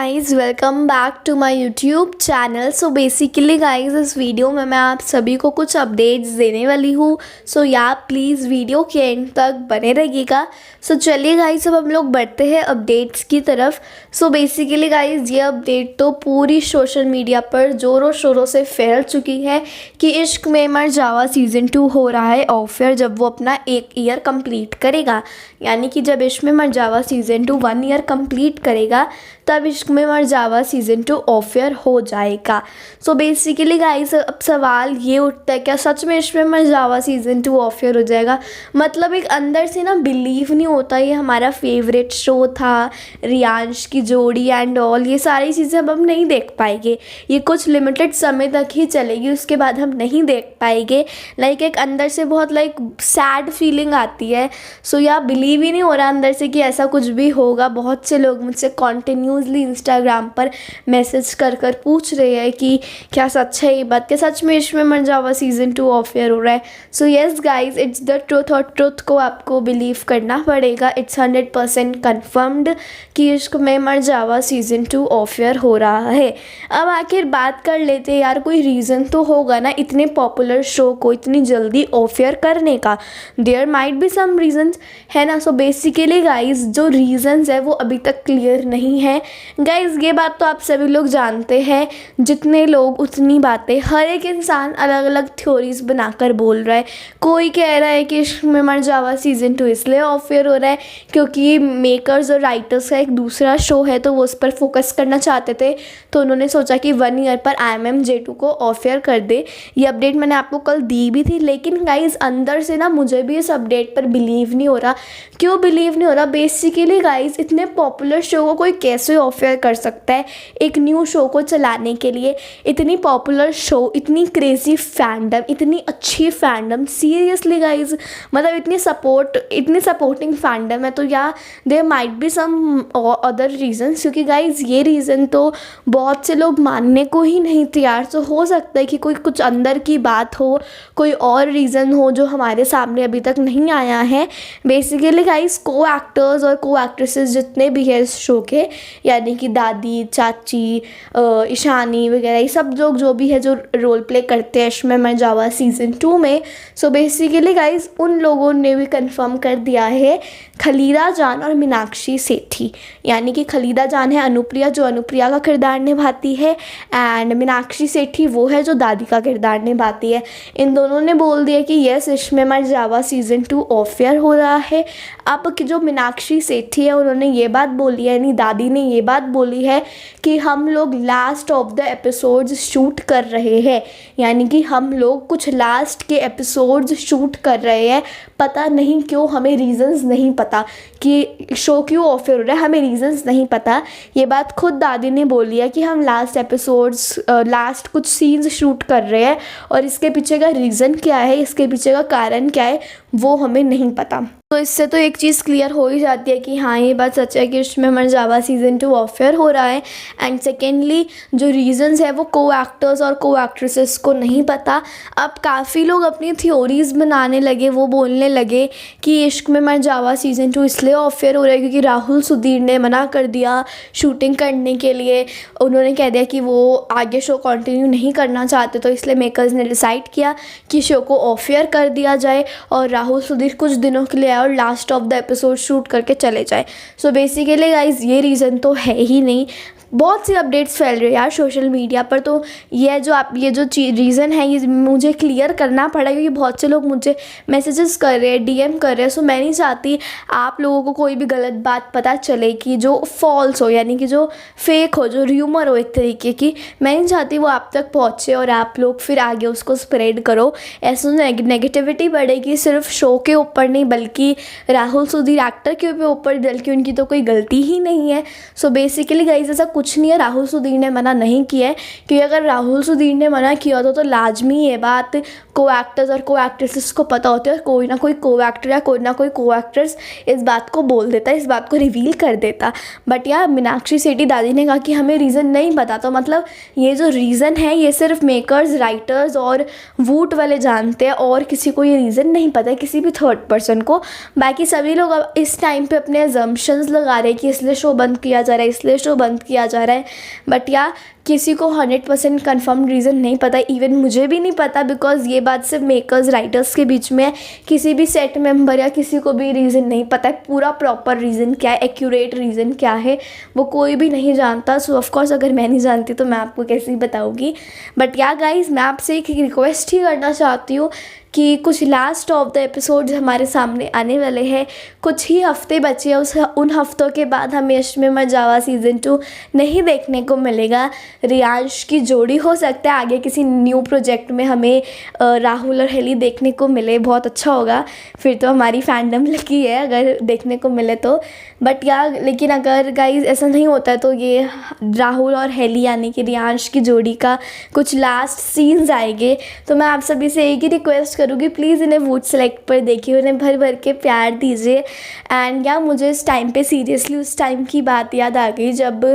Guys, welcome back to my YouTube channel. So basically guys, इस video में मैं आप सभी को कुछ अपडेट्स देने वाली हूँ। सो या प्लीज़ वीडियो के एंड तक बने रहिएगा। सो चलिए गाइज़, अब हम लोग बढ़ते हैं अपडेट्स की तरफ। सो बेसिकली गाइज़, ये अपडेट तो पूरी सोशल मीडिया पर ज़ोरों शोरों से फैल चुकी है कि इश्क में मर जावा सीज़न 2 हो रहा है ऑफर जब वो अपना 1 ईयर कंप्लीट करेगा। यानी कि जब इश्क में मर जावा सीज़न 2 1 ईयर कंप्लीट करेगा तब इश्क में मर जावा सीज़न 2 ऑफर हो जाएगा। सो बेसिकली गाइस, अब सवाल ये उठता है, क्या सच में इश्क में मर जावा सीज़न 2 ऑफर हो जाएगा? मतलब एक अंदर से ना बिलीव नहीं होता। ये हमारा फेवरेट शो था, रियांश की जोड़ी एंड ऑल, ये सारी चीज़ें अब हम नहीं देख पाएंगे। ये कुछ लिमिटेड समय तक ही चलेगी, उसके बाद हम नहीं देख पाएंगे। लाइक एक अंदर से बहुत सैड फीलिंग आती है। सो या बिलीव ही नहीं हो रहा अंदर से कि ऐसा कुछ भी होगा। बहुत से लोग मुझसे कॉन्टिन्यूसली इंस्टाग्राम पर मैसेज कर पूछ रहे हैं कि क्या सच है ये बात, क्या सच में इश्क में मर जावा सीज़न 2 ऑफर हो रहा है। So yes guys, it's the truth, और ट्रुथ को आपको बिलीव करना पड़ेगा। इट्स 100% कन्फर्म्ड कि इश्क में मर जावा सीज़न 2 ऑफर हो रहा है। अब आखिर बात कर लेते हैं यार, कोई रीज़न तो होगा ना इतने पॉपुलर शो को इतनी जल्दी ऑफर करने का। There might be some reasons, है ना। सो बेसिकली गाइज, जो रीजंस है वो अभी तक क्लियर नहीं है। गाइज ये बात तो आप सभी लोग जानते हैं, जितने लोग उतनी बातें। हर एक इंसान अलग अलग थ्योरीज बनाकर बोल रहा है। कोई कह रहा है कि इश्क में मर जावा सीज़न 2 इसलिए ऑफर हो रहा है क्योंकि मेकर्स और राइटर्स का एक दूसरा शो है तो वो उस पर फोकस करना चाहते थे, तो उन्होंने सोचा कि 1 ईयर पर IMM-J2 को ऑफर कर दे। ये अपडेट मैंने आपको कल दी भी थी, लेकिन गाइज अंदर से ना मुझे भी इस अपडेट पर बिलीव नहीं हो रहा। क्यों बिलीव नहीं हो रहा? बेसिकली गाइज, इतने पॉपुलर शो को कोई कैसे ऑफर कर सकता है एक न्यू शो को चलाने के लिए? इतनी पॉपुलर शो, इतनी क्रेजी फैंडम, इतनी अच्छी फैंडम, सीरियसली गाइज, मतलब इतनी सपोर्टिंग फैंडम है। तो या there might be some other reasons, क्योंकि गाइज ये रीज़न तो बहुत से लोग मानने को ही नहीं तैयार। तो हो सकता है कि कोई कुछ अंदर की बात हो, कोई और रीज़न हो जो हमारे सामने अभी तक नहीं आया है। बेसिकली गाइस, को एक्टर्स और को एक्ट्रेसेस जितने भी हैं इस शो के, यानी कि दादी, चाची, ईशानी वगैरह, ये सब लोग जो भी है जो रोल प्ले करते हैं इश्क में मर जावा सीज़न 2 में। सो बेसिकली गाइस, उन लोगों ने भी कंफर्म कर दिया है, खलीदा जान और मीनाक्षी सेठी। यानी कि खलीदा जान है अनुप्रिया, जो अनुप्रिया का किरदार निभाती है, एंड मीनाक्षी सेठी वो है जो दादी का किरदार निभाती है। इन दोनों ने बोल दिया कि यस, इश्क में मर जावा सीज़न 2 ऑफर हो रहा है। अब कि जो मीनाक्षी सेठी है उन्होंने ये बात बोली है, यानी दादी ने ये बात बोली है कि हम लोग last of the episodes shoot कर रहे हैं। यानी कि हम लोग कुछ लास्ट के एपिसोड्स शूट कर रहे हैं। पता नहीं क्यों, हमें रीजंस नहीं पता कि शो क्यों ऑफर हो रहा है, हमें रीजंस नहीं पता। ये बात खुद दादी ने बोली है कि हम लास्ट कुछ सीन्स शूट कर रहे हैं, और इसके पीछे का रीज़न क्या है, इसके पीछे का कारण क्या है, वो हमें नहीं पता। तो इससे तो एक चीज़ क्लियर हो ही जाती है कि हाँ, ये बात सच है कि इश्क में मर जावा सीज़न 2 ऑफर हो रहा है। एंड सेकेंडली, जो रीज़न्स है वो को एक्टर्स और को एक्ट्रेसेस को नहीं पता। अब काफ़ी लोग अपनी थ्योरीज़ बनाने लगे, वो बोलने लगे कि इश्क में मर जावा सीज़न 2 इसलिए ऑफर हो रहा है क्योंकि राहुल सुधीर ने मना कर दिया शूटिंग करने के लिए। उन्होंने कह दिया कि वो आगे शो कंटिन्यू नहीं करना चाहते, तो इसलिए मेकर्स ने डिसाइड किया कि शो को ऑफर कर दिया जाए और राहुल सुधीर कुछ दिनों के लिए और last of the episode shoot करके चले जाए। सो बेसिकली गाइज, ये रीज़न तो है ही नहीं। बहुत सी अपडेट्स फैल रही है यार सोशल मीडिया पर, तो ये जो रीज़न है ये मुझे क्लियर करना पड़ा, क्योंकि बहुत से लोग मुझे मैसेजेस कर रहे हैं, DM कर रहे हैं। सो मैं नहीं चाहती आप लोगों को कोई भी गलत बात पता चले कि जो फॉल्स हो, यानी कि जो फेक हो, जो र्यूमर हो एक तरीके की, मैं नहीं चाहती वो आप तक पहुँचे और आप लोग फिर आगे उसको स्प्रेड करो। ऐसे नेगेटिविटी बढ़ेगी, सिर्फ शो के ऊपर नहीं बल्कि राहुल सुधीर एक्टर के ऊपर, बल्कि उनकी तो कोई गलती ही नहीं है। सो बेसिकली गाइस, ऐसा कुछ नहीं है, राहुल सुधीर ने मना नहीं किया है। क्योंकि अगर राहुल सुधीर ने मना किया होता तो लाजमी ये बात को एक्टर्स और को एक्ट्रेसेस को पता होती है, और कोई ना कोई को एक्टर या कोई ना कोई को एक्ट्रेस इस बात को बोल देता, इस बात को रिवील कर देता। बट यार, मीनाक्षी सेठी दादी ने कहा कि हमें रीज़न नहीं पता, तो मतलब ये जो रीज़न है ये सिर्फ मेकर्स, राइटर्स और वूट वाले जानते हैं, और किसी को ये रीज़न नहीं पता है, किसी भी थर्ड पर्सन को। बाकी सभी लोग अब इस टाइम पे अपने अजम्पशंस लगा रहे हैं कि इसलिए शो बंद किया जा रहा है, इसलिए शो बंद किया जा रहा है। बट या किसी को 100% कन्फर्म रीज़न नहीं पता, इवन मुझे भी नहीं पता, बिकॉज ये बात सिर्फ मेकर्स राइटर्स के बीच में है। किसी भी सेट मेंबर या किसी को भी रीज़न नहीं पता है, पूरा प्रॉपर रीज़न क्या है, एक्यूरेट रीज़न क्या है, वो कोई भी नहीं जानता। सो ऑफकोर्स अगर मैं नहीं जानती तो मैं आपको कैसे ही बताऊँगी। बट या गाइज़, मैं आपसे एक रिक्वेस्ट ही करना चाहती हूँ कि कुछ लास्ट ऑफ द एपिसोड्स हमारे सामने आने वाले हैं, कुछ ही हफ्ते बचे हैं। उन हफ्तों के बाद हमें इश्क में मर जावा सीज़न 2 नहीं देखने को मिलेगा। रियांश की जोड़ी हो सकता है आगे किसी न्यू प्रोजेक्ट में हमें राहुल और हेली देखने को मिले, बहुत अच्छा होगा। फिर तो हमारी फैंडम लकी है अगर देखने को मिले तो। बट या लेकिन अगर गाइज ऐसा नहीं होता है तो ये राहुल और हेली यानी कि रियांश की जोड़ी का कुछ लास्ट सीन्स आएंगे। तो मैं आप सभी से एक ही रिक्वेस्ट करूँगी, प्लीज़ इन्हें वोट सेलेक्ट पर देखिए, उन्हें भर भर के प्यार दीजिए। एंड या मुझे इस टाइम पे सीरियसली उस टाइम की बात याद आ गई जब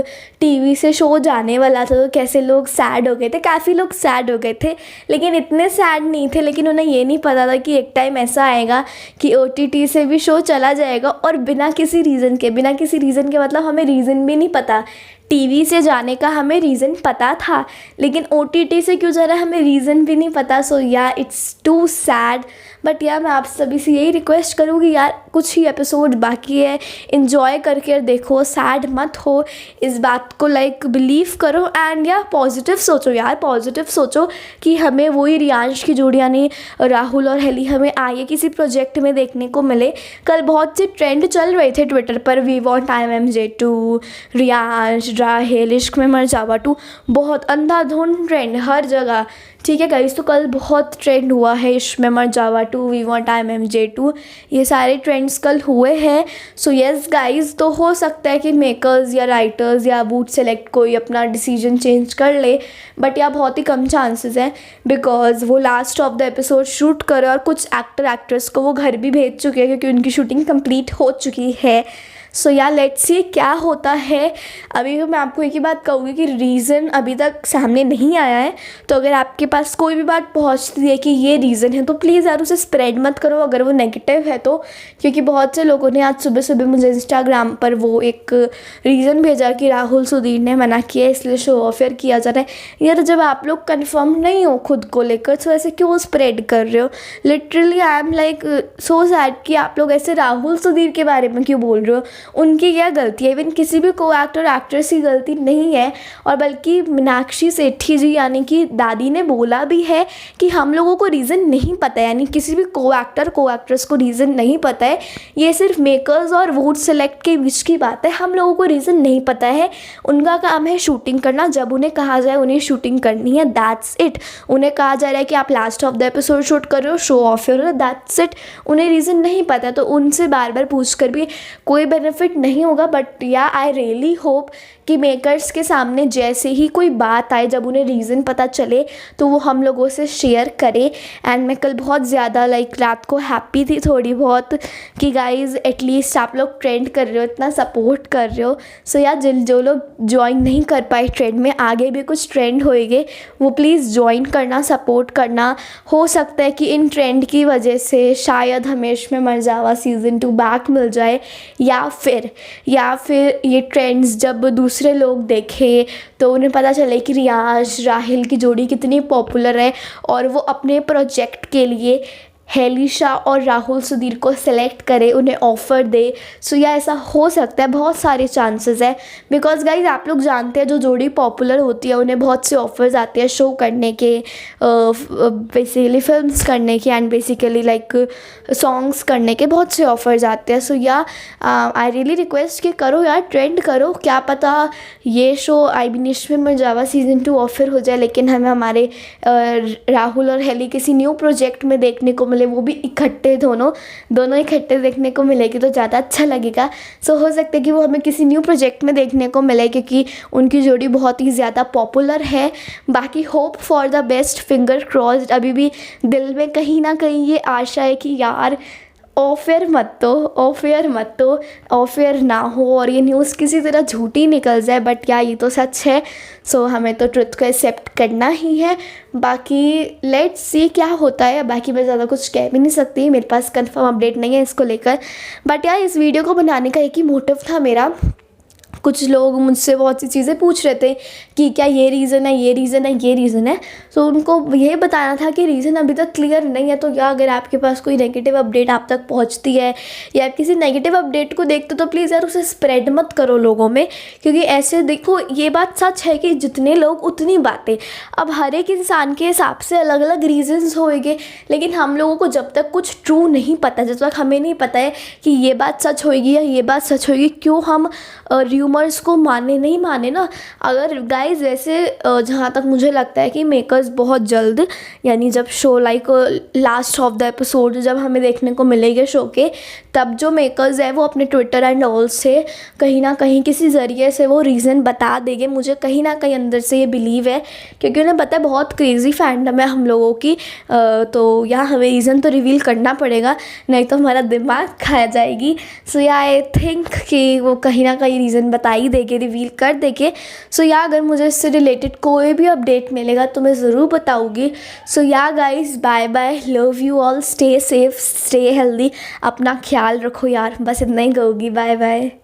टीवी से शो जाने वाला था तो कैसे लोग सैड हो गए थे, काफ़ी लोग सैड हो गए थे, लेकिन इतने सैड नहीं थे। लेकिन उन्हें ये नहीं पता था कि एक टाइम ऐसा आएगा कि OTT से भी शो चला जाएगा और बिना किसी रीज़न के मतलब हमें रीज़न भी नहीं पता। टीवी से जाने का हमें रीज़न पता था, लेकिन OTT से क्यों जा रहा है हमें रीज़न भी नहीं पता। सो या इट्स टू सैड। बट यार मैं आप सभी से यही रिक्वेस्ट करूँगी यार, कुछ ही एपिसोड बाकी है, इन्जॉय करके देखो, सैड मत हो, इस बात को लाइक बिलीव करो। एंड या पॉजिटिव सोचो यार, पॉजिटिव सोचो कि हमें वही रियांश की जोड़ी यानी राहुल और हेली हमें आगे किसी प्रोजेक्ट में देखने को मिले। कल बहुत से ट्रेंड चल रहे थे ट्विटर पर, वी वॉन्ट IMMJ2, रियांश, राहेल, इश्क में मर जावा 2, बहुत अंधाधुंध ट्रेंड हर जगह। ठीक है गाइस, तो कल बहुत ट्रेंड हुआ है इश्क में मर जावा 2, वी वॉन्ट IMMJ2, ये सारे ट्रेंड्स कल हुए हैं। सो येस गाइस, तो हो सकता है कि मेकर्स या राइटर्स या बूट सेलेक्ट कोई अपना डिसीजन चेंज कर ले, बट या बहुत ही कम चांसेस हैं बिकॉज वो last of the episode shoot करे और कुछ एक्टर एक्ट्रेस को वो घर भी भेज चुके हैं क्योंकि उनकी शूटिंग कंप्लीट हो चुकी है। सो या लेट्स सी क्या होता है। अभी तो मैं आपको एक ही बात कहूँगी कि रीज़न अभी तक सामने नहीं आया है, तो अगर आपके पास कोई भी बात पहुँचती है कि ये रीज़न है तो प्लीज़ यार उसे स्प्रेड मत करो अगर वो नेगेटिव है तो। क्योंकि बहुत से लोगों ने आज सुबह सुबह मुझे इंस्टाग्राम पर वो एक रीज़न भेजा कि राहुल सुधीर ने मना किया इसलिए शो ऑफर किया जा रहा है। यार जब आप लोग कन्फर्म नहीं हो खुद को लेकर तो ऐसे क्यों स्प्रेड कर रहे हो। Literally I am like so sad कि आप लोग ऐसे राहुल सुधीर के बारे में क्यों बोल रहे हो। उनकी क्या गलती है, इवन किसी भी को एक्टर एक्ट्रेस की गलती नहीं है। और बल्कि मीनाक्षी सेठी जी यानी कि दादी ने बोला भी है कि हम लोगों को रीज़न नहीं पता है, यानी किसी भी को एक्टर को एक्ट्रेस को रीज़न नहीं पता है। ये सिर्फ मेकर्स और वोट सेलेक्ट के बीच की बात है, हम लोगों को रीज़न नहीं पता है। उनका काम है शूटिंग करना, जब उन्हें कहा जाए उन्हें शूटिंग करनी है, दैट्स इट। उन्हें कहा जा रहा है कि आप last of the episode shoot कर रहे हो, शो ऑफ हो रहा है, दैट्स इट। उन्हें रीज़न नहीं पता तो उनसे बार बार पूछ कर भी कोई बेनिफिट नहीं होगा। बट या आई रियली होप कि मेकर्स के सामने जैसे ही कोई बात आए, जब उन्हें रीज़न पता चले तो वो हम लोगों से शेयर करें। एंड मैं कल बहुत ज़्यादा लाइक रात को हैप्पी थी थोड़ी बहुत कि गाइज़ एटलीस्ट आप लोग ट्रेंड कर रहे हो, इतना सपोर्ट कर रहे हो। सो यार जो लोग ज्वाइन नहीं कर पाए ट्रेंड में, आगे भी कुछ ट्रेंड होएंगे, वो प्लीज़ ज्वाइन करना, सपोर्ट करना। हो सकता है कि इन ट्रेंड की वजह से शायद हमें इश्क में मर जावा सीज़न 2 बैक मिल जाए, या फिर ये ट्रेंड्स जब दूसरे लोग देखें तो उन्हें पता चले कि रियाज राहिल की जोड़ी कितनी पॉपुलर है और वो अपने प्रोजेक्ट के लिए हेलिशा और राहुल सुधीर को सेलेक्ट करे, उन्हें ऑफ़र दे। सो या ऐसा हो सकता है, बहुत सारे चांसेस है बिकॉज गाइज आप लोग जानते हैं जो जोड़ी पॉपुलर होती है उन्हें बहुत से ऑफर्स आते हैं शो करने के, बेसिकली फिल्म्स करने के एंड बेसिकली लाइक सॉन्ग्स करने के बहुत से ऑफर्स आते हैं। सो या आई रियली रिक्वेस्ट कि करो यार, ट्रेंड करो, क्या पता ये शो आई बी इश्क में मर जावा सीज़न 2 ऑफर हो जाए लेकिन हमें हमारे राहुल और हेली किसी न्यू प्रोजेक्ट में देखने को मिले, वो भी इकट्ठे, दोनों इकट्ठे देखने को मिलेगी तो ज़्यादा अच्छा लगेगा। सो हो सकता है कि वो हमें किसी न्यू प्रोजेक्ट में देखने को मिले क्योंकि उनकी जोड़ी बहुत ही ज़्यादा पॉपुलर है। बाकी hope for the best, finger crossed. अभी भी दिल में कहीं ना कहीं ये आशा है कि यार ऑफेयर ना हो और ये न्यूज़ किसी तरह झूठी निकल जाए। बट या ये तो सच है, सो हमें तो ट्रुथ को एक्सेप्ट करना ही है। बाकी लेट्स सी क्या होता है। बाकी मैं ज़्यादा कुछ कह भी नहीं सकती, मेरे पास कंफर्म अपडेट नहीं है इसको लेकर। बट यार इस वीडियो को बनाने का एक ही मोटिव था मेरा कुछ लोग मुझसे बहुत सी चीज़ें पूछ रहे थे कि क्या ये रीज़न है, ये रीज़न है, ये रीज़न है। तो उनको ये बताना था कि रीज़न अभी तक क्लियर नहीं है। तो या अगर आपके पास कोई नेगेटिव अपडेट आप तक पहुंचती है या आप किसी नेगेटिव अपडेट को देखते हो तो प्लीज़ यार उसे स्प्रेड मत करो लोगों में, क्योंकि ऐसे देखो ये बात सच है कि जितने लोग उतनी बातें। अब हर एक इंसान के हिसाब से अलग अलग रीजंस होएंगे, लेकिन हम लोगों को जब तक कुछ ट्रू नहीं पता, जब तक हमें नहीं पता है कि ये बात सच होएगी या ये बात सच होएगी, क्यों हम र्यूमर्स को माने नहीं माने ना। अगर गाइज वैसे जहाँ तक मुझे लगता है कि मेकर्स बहुत जल्द, यानी जब show like last of the episode जब हमें देखने को मिलेंगे शो के, तब जो मेकर्स है वो अपने ट्विटर एंड ऑल से कहीं ना कहीं किसी ज़रिए से वो रीज़न बता देंगे। मुझे कहीं ना कहीं अंदर से ये बिलीव है, क्योंकि उन्हें पता है बहुत क्रेज़ी फैंडम है हम लोगों की। तो यहाँ हमें रीज़न तो रिवील करना पड़ेगा, नहीं तो हमारा दिमाग खा जाएगी। सो या आई थिंक कि वो कहीं ना कहीं रीज़न बता ही देंगे, रिवील कर देंगे। सो या अगर मुझे इससे रिलेटेड कोई भी अपडेट मिलेगा तो मैं ज़रूर बताऊँगी। So yeah guys, bye bye, love you all, stay safe, stay healthy, अपना ख्याल रखो यार, बस इतना ही कहूँगी। Bye bye.